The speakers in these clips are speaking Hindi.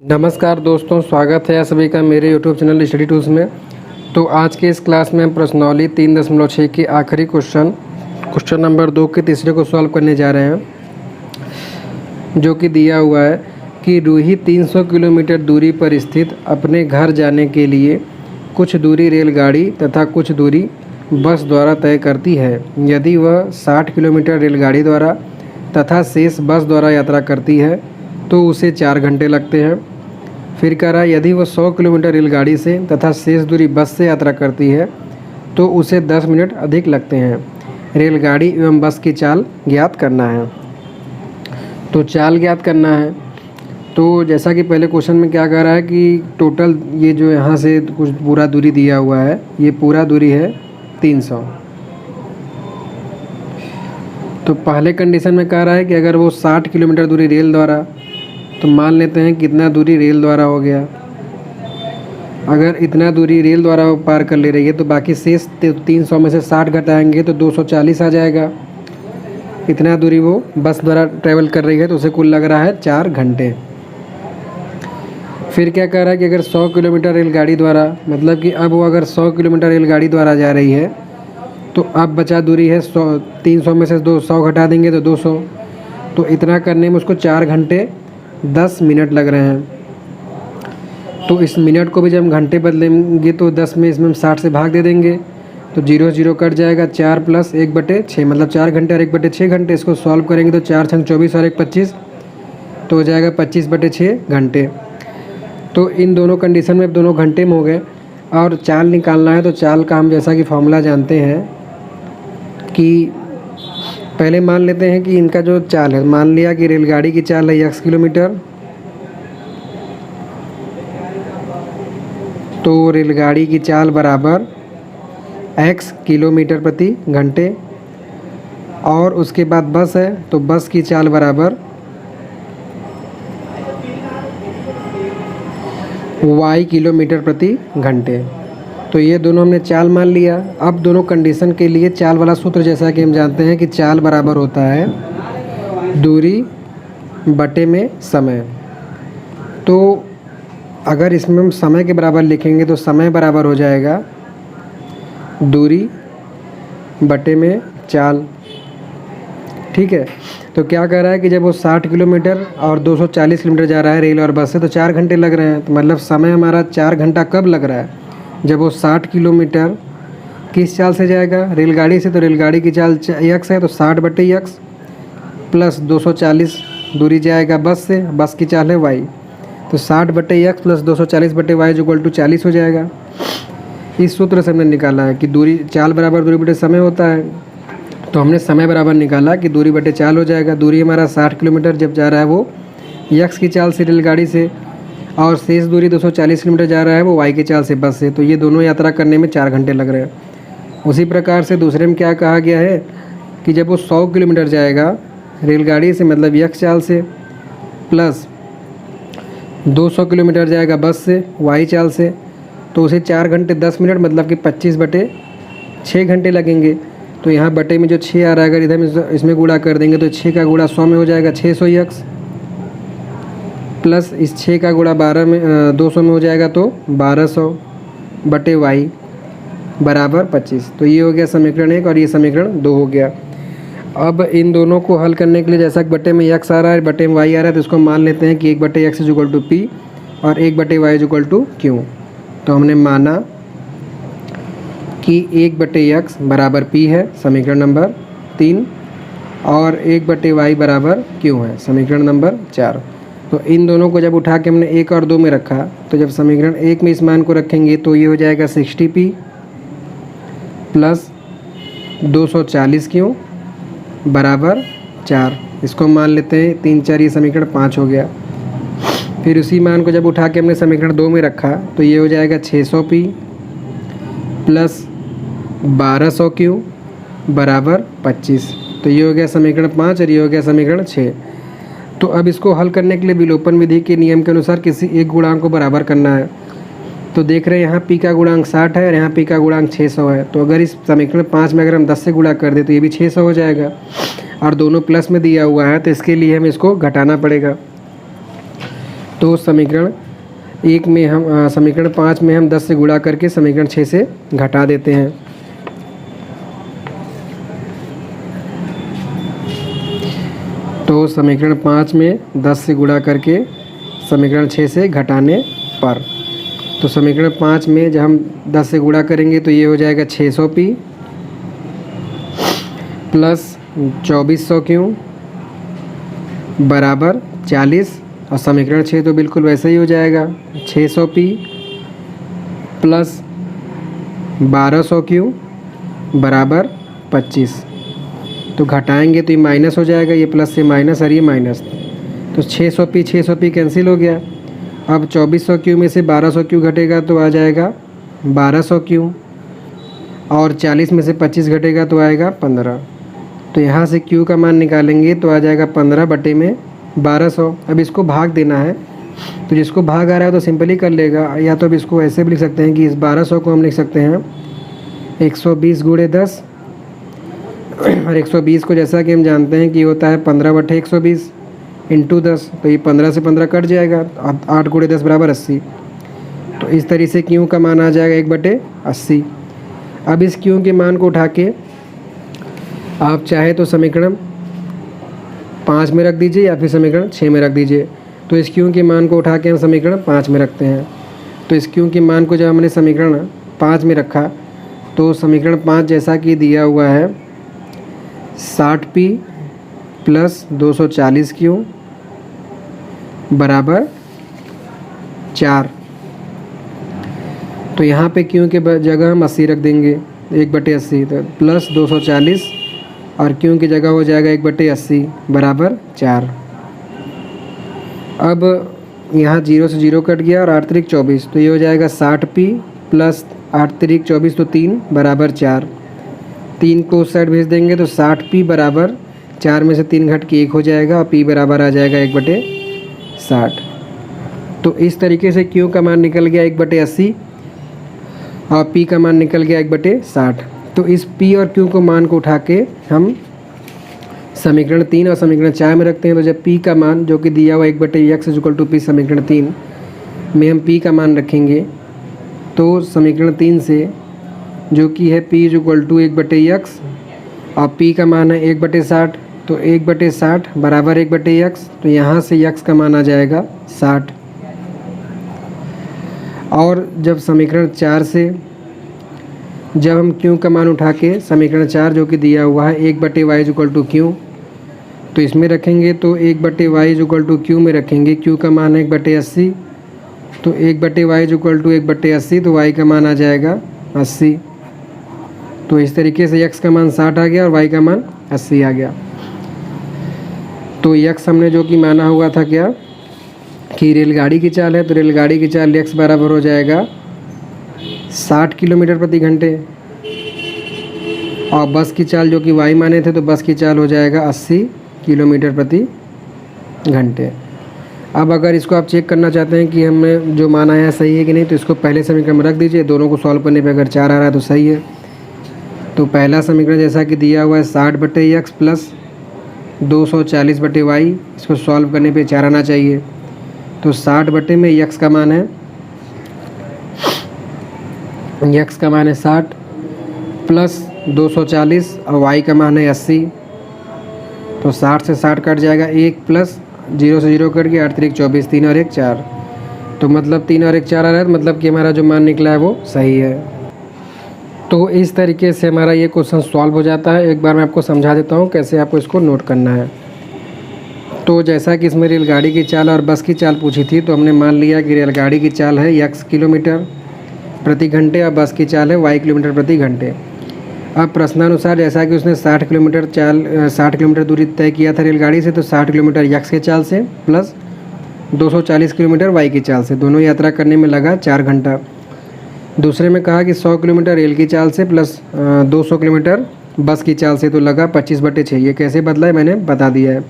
नमस्कार दोस्तों, स्वागत है आप सभी का मेरे YouTube चैनल स्टडी टूल्स में। तो आज के इस क्लास में हम प्रश्नावली 3.6 के आखिरी क्वेश्चन नंबर 2 के तीसरे को सॉल्व करने जा रहे हैं, जो कि दिया हुआ है कि रूही 300 किलोमीटर दूरी पर स्थित अपने घर जाने के लिए कुछ दूरी रेलगाड़ी तथा कुछ दूरी बस द्वारा तय करती है। यदि वह 60 किलोमीटर रेलगाड़ी द्वारा तथा शेष बस द्वारा यात्रा करती है तो उसे 4 घंटे लगते हैं। फिर कह रहा है यदि वह 100 किलोमीटर रेलगाड़ी से तथा शेष दूरी बस से यात्रा करती है तो उसे 10 मिनट अधिक लगते हैं। रेलगाड़ी एवं बस की चाल ज्ञात करना है। तो चाल ज्ञात करना है। तो जैसा कि पहले क्वेश्चन में क्या कह रहा है कि टोटल ये जो यहाँ से कुछ पूरा दूरी दिया हुआ है, ये पूरा दूरी है 300। तो पहले कंडीशन में कह रहा है कि अगर वो 60 किलोमीटर दूरी रेल द्वारा, तो मान लेते हैं कितना दूरी रेल द्वारा हो गया। अगर इतना दूरी रेल द्वारा पार कर ले रही है तो बाकी शेष 300 में से 60 घटाएंगे तो 240 आ जाएगा। इतना दूरी वो बस द्वारा ट्रैवल कर रही है तो उसे कुल लग रहा है 4 घंटे। फिर क्या कह रहा है कि अगर 100 किलोमीटर रेलगाड़ी द्वारा, मतलब कि अब वो अगर 100 किलोमीटर रेलगाड़ी द्वारा जा रही है तो अब बचा दूरी है 300 में से 200 घटा देंगे तो 200। तो इतना करने में उसको 4 घंटे 10 मिनट लग रहे हैं। तो इस मिनट को भी जब हम घंटे बदलेंगे तो 10 में इसमें हम 60 से भाग दे देंगे तो 0 0 कट जाएगा। 4 + 1/6 मतलब 4 घंटे और 1/6 घंटे। इसको सॉल्व करेंगे तो 4 × 24 और 1 25 तो हो जाएगा 25/6 घंटे। तो इन दोनों कंडीशन में दोनों घंटे में हो गए। और चाल निकालना है तो चाल का हम जैसा कि फॉर्मूला जानते हैं कि पहले मान लेते हैं कि इनका जो चाल है, मान लिया कि रेलगाड़ी की चाल है x किलोमीटर, तो रेलगाड़ी की चाल बराबर x किलोमीटर प्रति घंटे। और उसके बाद बस है तो बस की चाल बराबर y किलोमीटर प्रति घंटे। तो ये दोनों हमने चाल मान लिया। अब दोनों कंडीशन के लिए चाल वाला सूत्र जैसा कि हम जानते हैं कि चाल बराबर होता है दूरी बटे में समय। तो अगर इसमें हम समय के बराबर लिखेंगे तो समय बराबर हो जाएगा दूरी बटे में चाल। ठीक है। तो क्या कह रहा है कि जब वो 60 किलोमीटर और 240 किलोमीटर जा रहा है रेल और बस से तो 4 घंटे लग रहे हैं। तो मतलब समय हमारा 4 घंटा कब लग रहा है? जब वो 60 किलोमीटर किस चाल से जाएगा? रेलगाड़ी से। तो रेलगाड़ी की चाल x है तो 60/x प्लस 240 दूरी जाएगा बस से, बस की चाल है y। तो 60/x प्लस 240/y = 40 हो जाएगा। इस सूत्र से हमने निकाला है कि दूरी चाल बराबर दूरी बटे समय होता है। तो हमने समय बराबर निकाला कि दूरी बटे चाल हो जाएगा। दूरी हमारा 60 किलोमीटर जब जा रहा है वो x की चाल से रेलगाड़ी से, और शेष दूरी 240 किलोमीटर जा रहा है वो y की चाल से बस से। तो ये दोनों यात्रा करने में 4 घंटे लग रहे हैं। उसी प्रकार से दूसरे में क्या कहा गया है कि जब वो 100 किलोमीटर जाएगा रेलगाड़ी से, मतलब x चाल से, प्लस 200 किलोमीटर जाएगा बस से y चाल से, तो उसे 4 घंटे 10 मिनट मतलब कि 25/6 घंटे लगेंगे। तो यहाँ बटे में जो 6 आ रहा है, अगर इधर इसमें गुणा कर देंगे तो 6 का गुणा 100 में हो जाएगा 600x, प्लस इस 6 का गुणा 200 में हो जाएगा तो 1200/y बराबर 25। तो ये हो गया समीकरण 1 और ये समीकरण 2 हो गया। अब इन दोनों को हल करने के लिए जैसा कि बटे में x आ रहा है बटे में y आ रहा है, तो इसको मान लेते हैं कि 1/x = p और 1/y = q। तो हमने माना कि 1/x बराबर p है, समीकरण नंबर 3, और 1/y बराबर q है, समीकरण नंबर 4। तो इन दोनों को जब उठा के हमने 1 और 2 में रखा तो जब समीकरण 1 में इस मान को रखेंगे तो ये हो जाएगा 60p प्लस 240q बराबर 4। इसको मान लेते हैं 3 4, ये समीकरण 5 हो गया। फिर उसी मान को जब उठा के हमने समीकरण 2 में रखा तो ये हो जाएगा 600p प्लस 1200q बराबर 25। तो ये हो गया समीकरण 5 और ये हो गया समीकरण 6। तो अब इसको हल करने के लिए विलोपन विधि के नियम के अनुसार किसी एक गुणांक को बराबर करना है। तो देख रहे हैं यहाँ p का गुणांक 60 है और यहाँ p का गुणांक 600 है। तो अगर इस समीकरण 5 में अगर हम 10 से गुणा कर दें तो ये भी 600 हो जाएगा, और दोनों प्लस में दिया हुआ है तो इसके लिए हमें इसको घटाना पड़ेगा। तो तो समीकरण 1 में हम समीकरण 5 में हम 10 से गुणा करके समीकरण 6 से घटा देते हैं। तो समीकरण 5 में 10 से गुणा करके समीकरण 6 से घटाने पर, तो समीकरण 5 में जब हम 10 से गुणा करेंगे तो ये हो जाएगा 600p प्लस 2400q बराबर 40, और समीकरण 6 तो बिल्कुल वैसे ही हो जाएगा 600p प्लस 1200q बराबर 25। तो घटाएंगे तो ये माइनस हो जाएगा, ये प्लस से माइनस और ये माइनस, तो 600p कैंसिल हो गया। अब 2400q में से 1200q घटेगा तो आ जाएगा 1200q, और 40 में से 25 घटेगा तो आएगा 15। तो यहाँ से q का मान निकालेंगे तो आ जाएगा 15 बटे में 1200। अब इसको भाग देना है, तो जिसको भाग आ रहा है तो सिंपल ही कर लेगा, या तो अब इसको ऐसे भी लिख सकते हैं कि इस 1200 को हम लिख सकते हैं 120 गुणे 10, और 120 को जैसा कि हम जानते हैं कि होता है 15 बटे 120 इंटू 10, तो ये 15 से 15 कट जाएगा, 8 गुणे 10 बराबर 80। तो इस तरीके से क्यू का मान आ जाएगा 1 बटे 80। अब इस क्यू के मान को उठा के आप चाहे तो समीकरण 5 में रख दीजिए या फिर समीकरण 6 में रख दीजिए। तो इस क्यू के मान को उठा के हम समीकरण 5 में रखते हैं। तो इस क्यू के मान को जब हमने समीकरण 5 में रखा तो समीकरण 5 जैसा कि दिया हुआ है 60p प्लस 240q बराबर 4। तो यहाँ पे क्यू के जगह हम 80 रख देंगे, 1 बटे 80, तो प्लस 240 और क्यू की जगह हो जाएगा 1 बटे 80 बराबर 4। अब यहाँ 0 से 0 कट गया और 8 त्रिक 24, तो ये हो जाएगा 60p प्लस 8 त्रिक 24 तो 3 बराबर 4। 3 को उस साइड भेज देंगे तो 60p बराबर 4 में से 3 घट के 1 हो जाएगा, और p बराबर आ जाएगा 1 बटे 60। तो इस तरीके से q का मान निकल गया 1 बटे 80 और p का मान निकल गया 1 बटे 60। तो इस p और q को मान को उठा के हम समीकरण 3 और समीकरण 4 में रखते हैं। तो जब p का मान जो कि दिया हुआ 1 बटे x इक्वल टू p समीकरण 3 में हम p का मान रखेंगे, तो समीकरण 3 से जो कि है p इक्वल टू 1 बटे x और p का मान है 1 बटे 60, तो 1 बटे 60 बराबर 1 बटे x, तो यहाँ से x का मान आ जाएगा 60। और जब समीकरण 4 से जब हम q का मान उठा के समीकरण 4 जो कि दिया हुआ है 1 बटे y इक्वल टू q, तो इसमें रखेंगे तो 1 बटे y इक्वल टू q में रखेंगे, q का मान है 1 बटे 80, तो 1 बटे y इक्वल टू 1 बटे 80, तो y का मान आ जाएगा 80। तो इस तरीके से x का मान 60 आ गया और y का मान 80 आ गया। तो x हमने जो कि माना हुआ था क्या कि रेलगाड़ी की चाल है, तो रेलगाड़ी की चाल x बराबर हो जाएगा 60 किलोमीटर प्रति घंटे, और बस की चाल जो कि y माने थे तो बस की चाल हो जाएगा 80 किलोमीटर प्रति घंटे। अब अगर इसको आप चेक करना चाहते हैं कि हमने जो माना है सही है कि नहीं, तो इसको पहले समीकरण में रख दीजिए, दोनों को सॉल्व करने पे अगर 4 आ रहा है तो सही है। तो पहला समीकरण जैसा कि दिया हुआ है 60 बटे x प्लस 240 बटे y, इसको सॉल्व करने पे 4 आना चाहिए। तो 60 बटे में x का मान है 60 प्लस 240 और y का मान है 80, तो 60 से 60 कट जाएगा, 1 प्लस 0 से 0 कट गया, 8 त्रिक 24, 3 और 1 4, तो मतलब 3 और 1 4 आ रहा है, मतलब कि हमारा जो मान निकला है वो सही है। तो इस तरीके से हमारा ये क्वेश्चन सॉल्व हो जाता है। एक बार मैं आपको समझा देता हूँ कैसे आपको इसको नोट करना है। तो जैसा कि इसमें रेलगाड़ी की चाल और बस की चाल पूछी थी, तो हमने मान लिया कि रेलगाड़ी की चाल है x किलोमीटर प्रति घंटे और बस की चाल है y किलोमीटर प्रति घंटे। अब प्रश्नानुसार जैसा कि उसने 60 किलोमीटर दूरी तय किया था रेलगाड़ी से, तो 60 किलोमीटर x के चाल से प्लस 240 किलोमीटर y की चाल से, दोनों यात्रा करने में लगा 4 घंटा। दूसरे में कहा कि 100 किलोमीटर रेल की चाल से प्लस 200 किलोमीटर बस की चाल से, तो लगा 25 बटे 6। ये कैसे बदला है मैंने बता दिया है।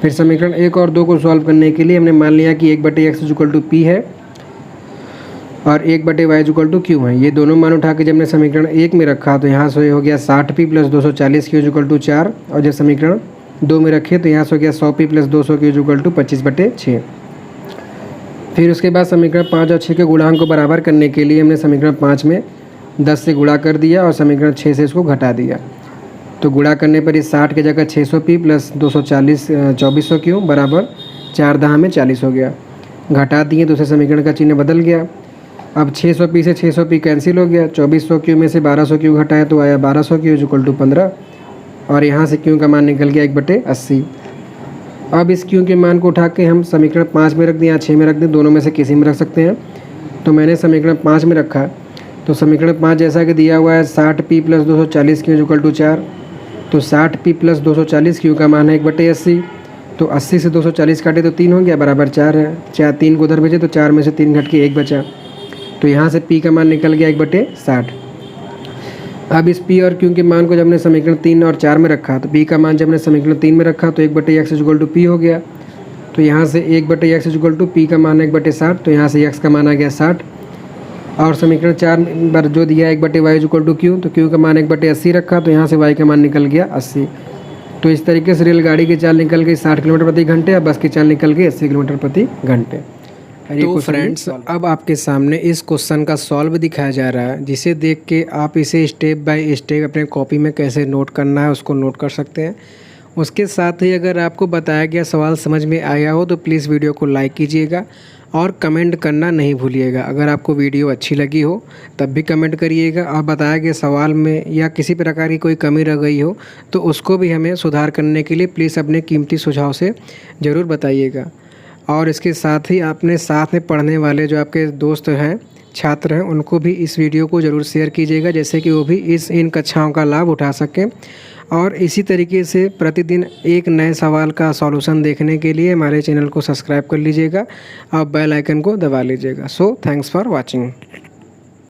फिर समीकरण 1 और 2 को सॉल्व करने के लिए हमने मान लिया कि 1 बटे x इक्वल टू p है और 1 बटे y इक्वल टू q है। ये दोनों मान उठा के जब हमने समीकरण 1 में रखा तो यहाँ से हो गया 60p plus 240 q equal to 4, और जब समीकरण 2 में रखे तो यहाँ से हो गया 100p plus 200 q equal to 25 बटे 6। फिर उसके बाद समीकरण 5 और 6 के गुणांक को बराबर करने के लिए हमने समीकरण 5 में 10 से गुणा कर दिया और समीकरण 6 से इसको घटा दिया। तो गुणा करने पर इस 60 की जगह 600 पी प्लस 240 2400 क्यू बराबर 4 दहा में 40 हो गया। घटा दिए दूसरे समीकरण का चिन्ह बदल गया। अब 600 पी से 600 पी कैंसिल हो गया। 2400 क्यू में से 1200 क्यू घटाया तो आया 1200 क्यू इक्वल टू 15 और यहाँ से क्यू का मान निकल गया 1/80। अब इस क्यू के मान को उठा के हम समीकरण 5 में रख दें या 6 में रख दें, दोनों में से किसी में रख सकते हैं। तो मैंने समीकरण 5 में रखा। तो समीकरण 5 जैसा कि दिया हुआ है 60 P plus 240 Q equal to 4। तो 60 पी प्लस 240 क्यू का मान है 1/80। तो 80 से 240 काटे तो 3 हो गया बराबर 4 है। 3 को उधर भेजे तो 4 में से 3 घट के 1 बचा। तो यहाँ से पी का मान निकल गया 1/60। अब इस पी और क्यू के मान को जब हमने समीकरण 3 और 4 में रखा तो पी का मान जब हमने समीकरण 3 में रखा तो 1/x इक्वल टू पी हो गया। तो यहाँ से 1/x इक्वल टू पी का मान है 1/60। तो यहाँ से x का मान आ गया 60 और समीकरण 4 पर जो दिया 1/y इक्वल टू क्यू, तो क्यू का मान 1/80 रखा तो यहाँ से y का मान निकल गया 80। तो इस तरीके से रेलगाड़ी की चाल निकल गई 60 किलोमीटर प्रति घंटे और बस की चाल निकल गई 80 किलोमीटर प्रति घंटे। तो फ्रेंड्स अब आपके सामने इस क्वेश्चन का सॉल्व दिखाया जा रहा है, जिसे देख के आप इसे स्टेप बाय स्टेप अपने कॉपी में कैसे नोट करना है उसको नोट कर सकते हैं। उसके साथ ही अगर आपको बताया गया सवाल समझ में आया हो तो प्लीज़ वीडियो को लाइक कीजिएगा और कमेंट करना नहीं भूलिएगा। अगर आपको वीडियो अच्छी लगी हो तब भी कमेंट करिएगा और बताया गया सवाल में या किसी प्रकार की कोई कमी रह गई हो तो उसको भी हमें सुधार करने के लिए प्लीज़ अपने कीमती सुझाव से ज़रूर बताइएगा। और इसके साथ ही आपने साथ में पढ़ने वाले जो आपके दोस्त हैं, छात्र हैं, उनको भी इस वीडियो को ज़रूर शेयर कीजिएगा, जैसे कि वो भी इन कक्षाओं का लाभ उठा सकें। और इसी तरीके से प्रतिदिन एक नए सवाल का सॉल्यूशन देखने के लिए हमारे चैनल को सब्सक्राइब कर लीजिएगा और बेल आइकन को दबा लीजिएगा। So thanks for watching.